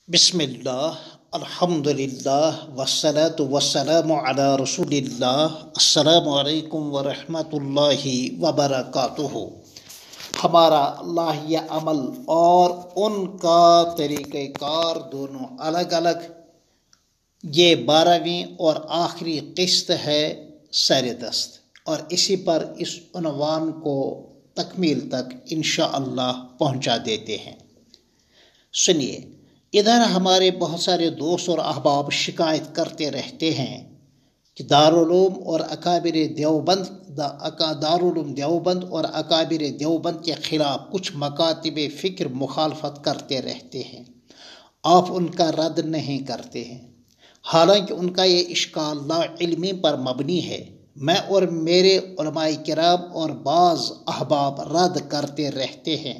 بسم اللہ الحمد للہ والصلاة والسلام علی رسول اللہ السلام علیکم ورحمۃ اللہ وبرکاتہ۔ ہمارا لاہیہ عمل اور ان کا طریقہ کار دونوں الگ الگ، یہ 12ویں اور آخری قسط ہے سر دست، اور اسی پر اس عنوان کو تکمیل تک انشاءاللہ پہنچا دیتے ہیں۔ سنیے، ادھر ہمارے بہت سارے دوست اور احباب شکایت کرتے رہتے ہیں کہ دارالعلوم اور دیوبند اور اکابر دیوبند کے خلاف کچھ مکاتب فکر مخالفت کرتے رہتے ہیں، آپ ان کا رد نہیں کرتے ہیں، حالانکہ ان کا یہ اشکال لا علمی پر مبنی ہے۔ میں اور میرے علماء کرام اور بعض احباب رد کرتے رہتے ہیں،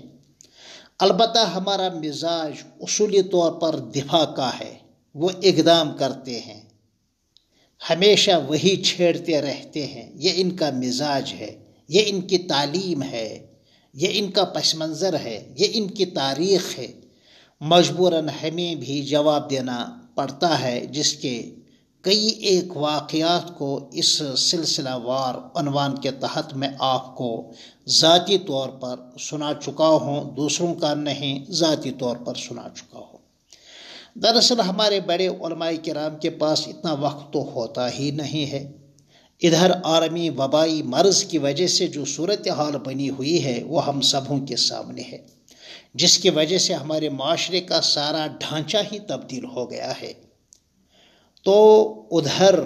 البتہ ہمارا مزاج اصولی طور پر دفاع کا ہے۔ وہ اقدام کرتے ہیں، ہمیشہ وہی چھیڑتے رہتے ہیں، یہ ان کا مزاج ہے، یہ ان کی تعلیم ہے، یہ ان کا پس منظر ہے، یہ ان کی تاریخ ہے۔ مجبوراً ہمیں بھی جواب دینا پڑتا ہے، جس کے کئی ایک واقعات کو اس سلسلہ وار عنوان کے تحت میں آپ کو ذاتی طور پر سنا چکا ہوں، دوسروں کا نہیں، ذاتی طور پر سنا چکا ہوں۔ دراصل ہمارے بڑے علماء کرام کے پاس اتنا وقت تو ہوتا ہی نہیں ہے۔ ادھر عالمی وبائی مرض کی وجہ سے جو صورتحال بنی ہوئی ہے وہ ہم سبوں کے سامنے ہے، جس کی وجہ سے ہمارے معاشرے کا سارا ڈھانچہ ہی تبدیل ہو گیا ہے۔ تو ادھر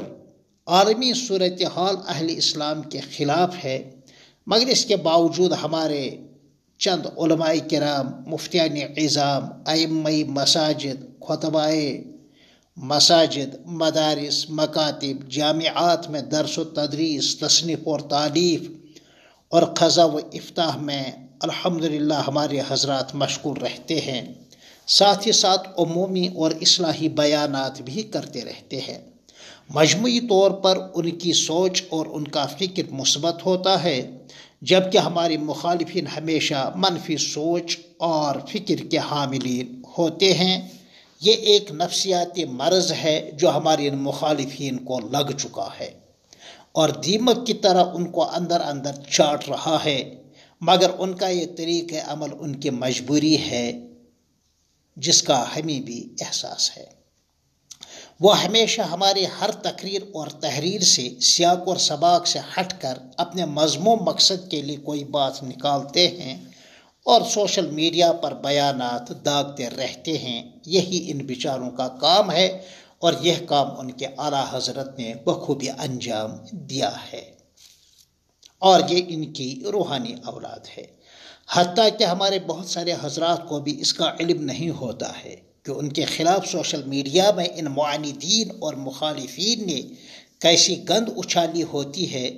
عالمی صورتحال اہل اسلام کے خلاف ہے، مگر اس کے باوجود ہمارے چند علماء کرام، مفتیان عظام، ائمہ مساجد، خطبائے مساجد، مدارس، مکاتب، جامعات میں درس و تدریس، تصنیف اور تالیف اور قضا و افتاح میں الحمدللہ ہمارے حضرات مشغول رہتے ہیں، ساتھ ہی ساتھ عمومی اور اصلاحی بیانات بھی کرتے رہتے ہیں۔ مجموعی طور پر ان کی سوچ اور ان کا فکر مثبت ہوتا ہے، جبکہ ہمارے مخالفین ہمیشہ منفی سوچ اور فکر کے حاملین ہوتے ہیں۔ یہ ایک نفسیاتی مرض ہے جو ہمارے ان مخالفین کو لگ چکا ہے اور دیمک کی طرح ان کو اندر اندر چاٹ رہا ہے، مگر ان کا یہ طریقہ عمل ان کی مجبوری ہے، جس کا ہمیں بھی احساس ہے۔ وہ ہمیشہ ہمارے ہر تقریر اور تحریر سے سیاق اور سباق سے ہٹ کر اپنے مضمون مقصد کے لیے کوئی بات نکالتے ہیں اور سوشل میڈیا پر بیانات داغتے رہتے ہیں۔ یہی ان بیچاروں کا کام ہے اور یہ کام ان کے اعلیٰ حضرت نے بخوبی انجام دیا ہے، اور یہ ان کی روحانی اولاد ہے۔ حتیٰ کہ ہمارے بہت سارے حضرات کو بھی اس کا علم نہیں ہوتا ہے کہ ان کے خلاف سوشل میڈیا میں ان معاندین اور مخالفین نے کیسی گند اچھالی ہوتی ہے،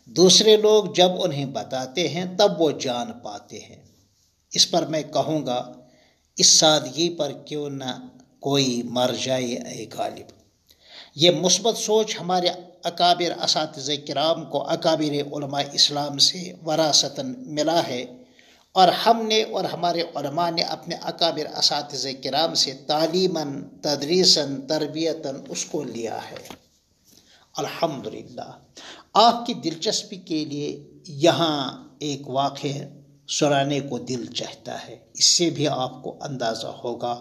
دوسرے لوگ جب انہیں بتاتے ہیں تب وہ جان پاتے ہیں۔ اس پر میں کہوں گا، اس سادگی پر کیوں نہ کوئی مر جائے اے غالب۔ یہ مثبت سوچ ہمارے اکابر اساتذہ کرام کو اکابر علماء اسلام سے وراثتاً ملا ہے، اور ہم نے اور ہمارے علماء نے اپنے اکابر اساتذہ کرام سے تعلیماً، تدریساً، تربیتاً اس کو لیا ہے۔ الحمدللہ۔ آپ کی دلچسپی کے لیے یہاں ایک واقعہ سنانے کو دل چاہتا ہے، اس سے بھی آپ کو اندازہ ہوگا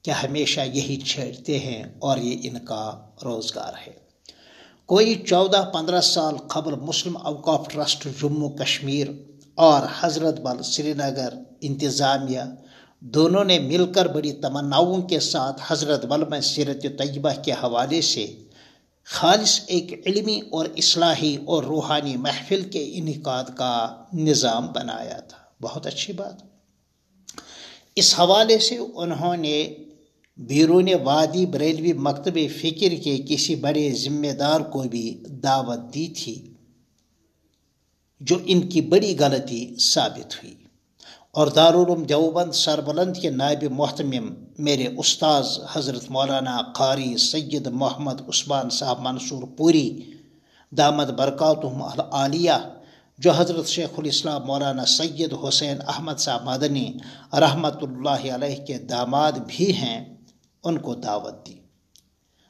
کہ ہمیشہ یہی چھیڑتے ہیں اور یہ ان کا روزگار ہے۔ کوئی 14-15 سال قبل مسلم اوقاف ٹرسٹ جموں کشمیر اور حضرت بل سری نگر انتظامیہ دونوں نے مل کر بڑی تمناؤں کے ساتھ حضرت بل میں سیرت طیبہ کے حوالے سے خالص ایک علمی اور اصلاحی اور روحانی محفل کے انعقاد کا نظام بنایا تھا۔ بہت اچھی بات۔ اس حوالے سے انہوں نے بیرون وادی بریلوی مکتب فکر کے کسی بڑے ذمہ دار کو بھی دعوت دی تھی، جو ان کی بڑی غلطی ثابت ہوئی، اور دارالعلوم دیوبند سربلند کے نائب محتمم میرے استاذ حضرت مولانا قاری سید محمد عثمان صاحب منصور پوری دامت برکاتہم العالیہ، جو حضرت شیخ الاسلام مولانا سید حسین احمد صاحب مدنی رحمۃ اللہ علیہ کے داماد بھی ہیں، ان کو دعوت دی۔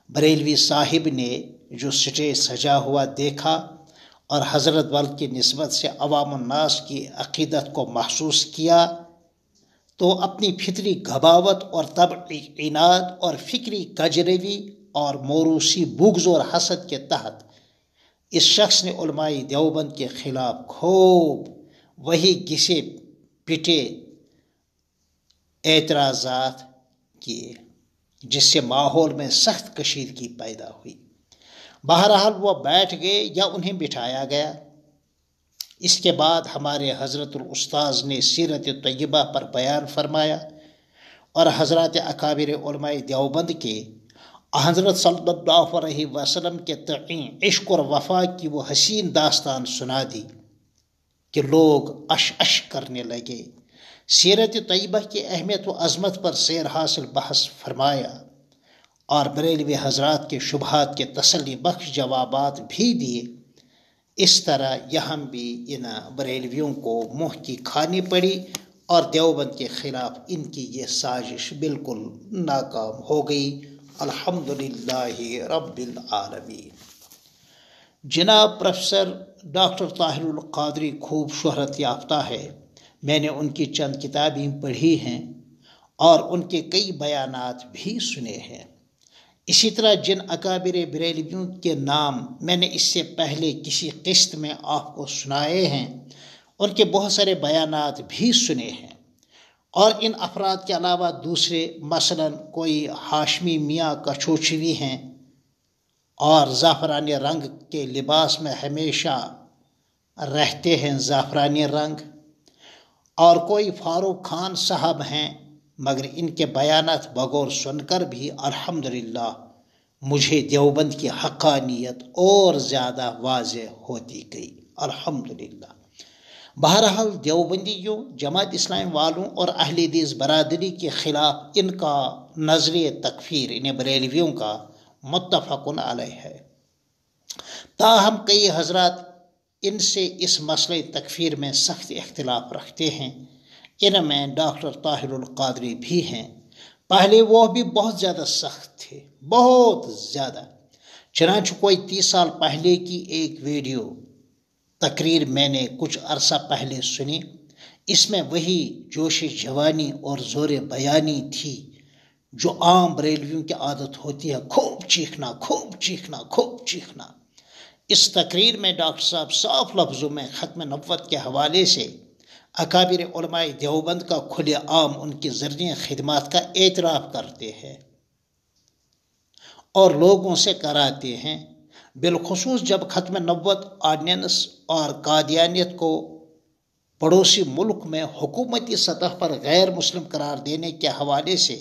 بریلوی صاحب نے جو سٹیج سجا ہوا دیکھا اور حضرت بل کی نسبت سے عوام الناس کی عقیدت کو محسوس کیا تو اپنی فطری غباوت اور طبعی عناد اور فکری کجروی اور موروثی بغض اور حسد کے تحت اس شخص نے علماء دیوبند کے خلاف خوب وہی گھسے پٹے اعتراضات کیے، جس سے ماحول میں سخت کشیدگی پیدا ہوئی۔ بہرحال وہ بیٹھ گئے یا انہیں بٹھایا گیا۔ اس کے بعد ہمارے حضرت الاستاذ نے سیرت طیبہ پر بیان فرمایا اور حضرات اکابر علماء دیوبند کے حضرت صلی اللہ علیہ وسلم کے تئیں عشق اور وفا کی وہ حسین داستان سنا دی کہ لوگ اش اش کرنے لگے۔ سیرت طیبہ کی اہمیت و عظمت پر سیر حاصل بحث فرمایا اور بریلوی حضرات کے شبہات کے تسلی بخش جوابات بھی دیے۔ اس طرح یہاں بھی ان بریلویوں کو منہ کی کھانی پڑی اور دیوبند کے خلاف ان کی یہ سازش بالکل ناکام ہو گئی۔ الحمدللہ رب العالمین۔ جناب پروفیسر ڈاکٹر طاہر القادری خوب شہرت یافتہ ہے۔ میں نے ان کی چند کتابیں پڑھی ہیں اور ان کے کئی بیانات بھی سنے ہیں۔ اسی طرح جن اکابر بریلویوں کے نام میں نے اس سے پہلے کسی قسط میں آپ کو سنائے ہیں، ان کے بہت سارے بیانات بھی سنے ہیں، اور ان افراد کے علاوہ دوسرے مثلا کوئی ہاشمی میاں کچھوچوی ہیں اور زعفرانی رنگ کے لباس میں ہمیشہ رہتے ہیں، زعفرانی رنگ، اور کوئی فاروق خان صاحب ہیں، مگر ان کے بیانات بغور سن کر بھی الحمدللہ مجھے دیوبند کی حقانیت اور زیادہ واضح ہوتی گئی، الحمدللہ۔ بہرحال دیوبندیوں، جماعت اسلامی والوں اور اہل حدیث برادری کے خلاف ان کا نظریہ تکفیر، انہیں بریلویوں کا متفق علیہ ہے۔ تاہم کئی حضرات ان سے اس مسئلہ تکفیر میں سخت اختلاف رکھتے ہیں۔ ان میں ڈاکٹر طاہر القادری بھی ہیں۔ پہلے وہ بھی بہت زیادہ سخت تھے، بہت زیادہ۔ چنانچہ کوئی 30 سال پہلے کی ایک ویڈیو تقریر میں نے کچھ عرصہ پہلے سنی، اس میں وہی جوش جوانی اور زور بیانی تھی جو عام بریلویوں کی عادت ہوتی ہے، خوب چیخنا، خوب چیخنا، خوب چیخنا۔ اس تقریر میں ڈاکٹر صاحب صاف لفظوں میں ختم نبوت کے حوالے سے اکابر علماء دیوبند کا کھلے عام ان کی زرعی خدمات کا اعتراف کرتے ہیں اور لوگوں سے کراتے ہیں، بالخصوص جب ختم نبوت آرڈیننس اور قادیانیت کو پڑوسی ملک میں حکومتی سطح پر غیر مسلم قرار دینے کے حوالے سے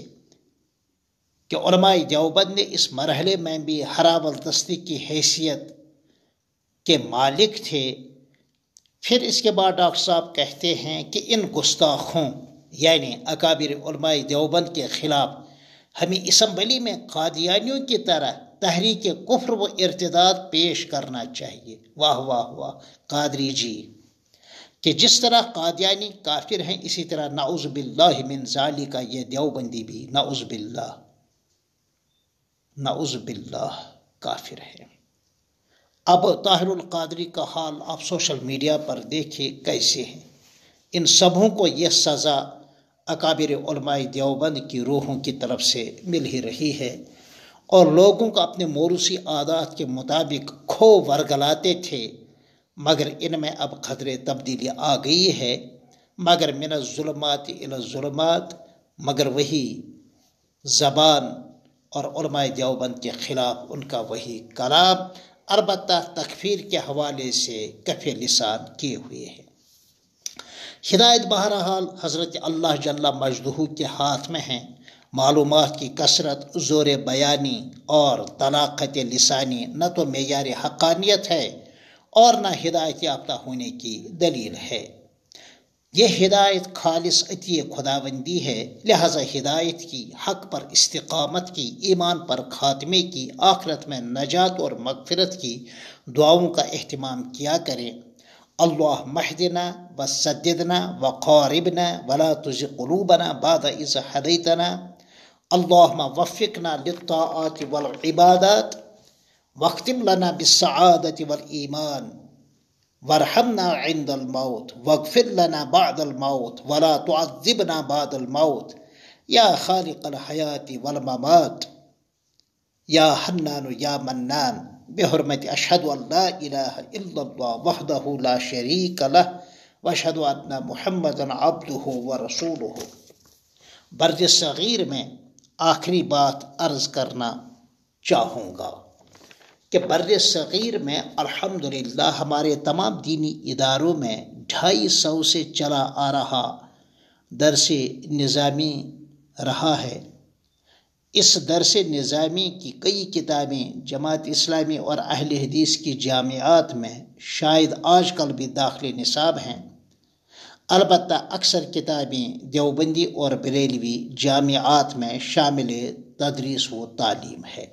کہ علماء دیوبند نے اس مرحلے میں بھی ہراول دستی کی حیثیت کے مالک تھے۔ پھر اس کے بعد ڈاکٹر صاحب کہتے ہیں کہ ان گستاخوں یعنی اکابر علماء دیوبند کے خلاف ہمیں اسمبلی میں قادیانیوں کی طرح تحریک کفر و ارتداد پیش کرنا چاہیے۔ واہ واہ واہ قادری جی، کہ جس طرح قادیانی کافر ہیں اسی طرح نعوذ باللہ من ذالک یہ دیوبندی بھی نعوذ باللہ کافر ہے۔ اب طاہر القادری کا حال آپ سوشل میڈیا پر دیکھیں کیسے ہیں۔ ان سبوں کو یہ سزا اکابر علماء دیوبند کی روحوں کی طرف سے مل ہی رہی ہے، اور لوگوں کو اپنے موروثی عادات کے مطابق کھو ورگلاتے تھے، مگر ان میں اب قدرے تبدیلی آ گئی ہے۔ مگر من الظلمات الی الظلمات، مگر وہی زبان اور علماء دیوبند کے خلاف ان کا وہی کلام، البتہ تکفیر کے حوالے سے کف لسان کیے ہوئے ہیں۔ ہدایت بہرحال حضرت اللہ جل مجدہ کے ہاتھ میں ہیں۔ معلومات کی کثرت، زور بیانی اور طلاقت لسانی نہ تو معیار حقانیت ہے اور نہ ہدایت یافتہ ہونے کی دلیل ہے۔ یہ ہدایت خالص عطیہ خداوندی ہے، لہذا ہدایت کی، حق پر استقامت کی، ایمان پر خاتمے کی، آخرت میں نجات اور مغفرت کی دعاؤں کا اہتمام کیا کریں۔ اللہم اہدنا وسددنا وقاربنا ولا تزغ قلوبنا بعد اذ ہدیتنا اللہم وفقنا للطاعات والعبادات واختم لنا بالسعادة والإيمان وارحمنا عند الموت واغفر لنا بعد الموت ولا تعذبنا بعد الموت یا خالق الحیات والممات یا حنان یا منان بحرمت اشہد ان لا الہ الا اللہ وحدہ لا شریک لہ واشہد ان محمدا عبدہ ورسولہ۔ برج صغیر میں آخری بات عرض کرنا چاہوں گا کہ برج صغیر میں الحمدللہ ہمارے تمام دینی اداروں میں 250 سے چلا آ رہا درس نظامی رہا ہے۔ اس درس نظامی کی کئی کتابیں جماعت اسلامی اور اہل حدیث کی جامعات میں شاید آج کل بھی داخل نصاب ہیں، البتہ اکثر کتابیں دیوبندی اور بریلوی جامعات میں شامل تدریس و تعلیم ہے۔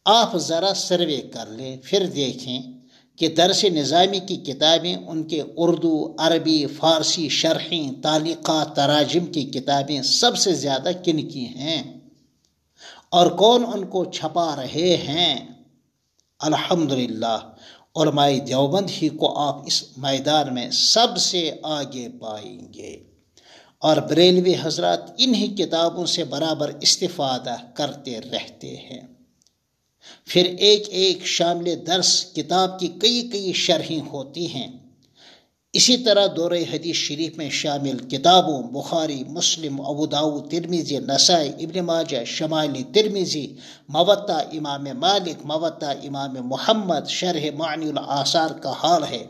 آپ ذرا سروے کر لیں، پھر دیکھیں کہ درس نظامی کی کتابیں ان کے اردو، عربی، فارسی شرحیں، تعلیقات، تراجم کی کتابیں سب سے زیادہ کن کی ہیں اور کون ان کو چھپا رہے ہیں؟ الحمدللہ علماء دیوبند ہی کو آپ اس میدان میں سب سے آگے پائیں گے، اور بریلوی حضرات انہی کتابوں سے برابر استفادہ کرتے رہتے ہیں۔ پھر ایک ایک شامل درس کتاب کی کئی شرحیں ہوتی ہیں۔ اسی طرح دورہ حدیث شریف میں شامل کتابوں بخاری، مسلم، ابو داؤد، ترمذی، نسائی، ابن ماجہ، شمائل ترمذی، موطا امام مالک، موطا امام محمد، شرح معنی الآثار کا حال ہے۔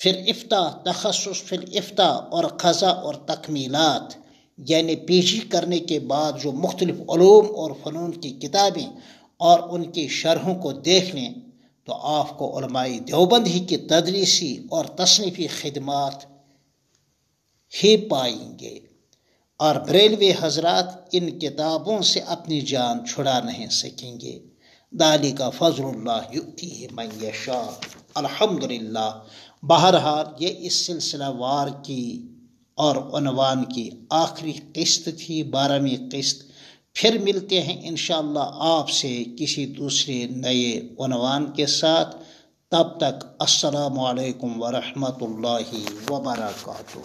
پھر افتاء، تخصص فی الافتاء اور قضاء اور تکمیلات، یعنی پی جی کرنے کے بعد جو مختلف علوم اور فنون کی کتابیں اور ان کی شرحوں کو دیکھ لیں تو آپ کو علماء دیوبند ہی کی تدریسی اور تصنیفی خدمات ہی پائیں گے، اور بریلوی حضرات ان کتابوں سے اپنی جان چھڑا نہیں سکیں گے۔ ذالک فضل اللہ یؤتیہ من یشاء۔ الحمدللہ بہرحال یہ اس سلسلہ وار کی اور عنوان کی آخری قسط تھی، 12ویں قسط۔ پھر ملتے ہیں انشاءاللہ آپ سے کسی دوسرے نئے عنوان کے ساتھ، تب تک السلام علیکم ورحمۃ اللہ وبرکاتہ۔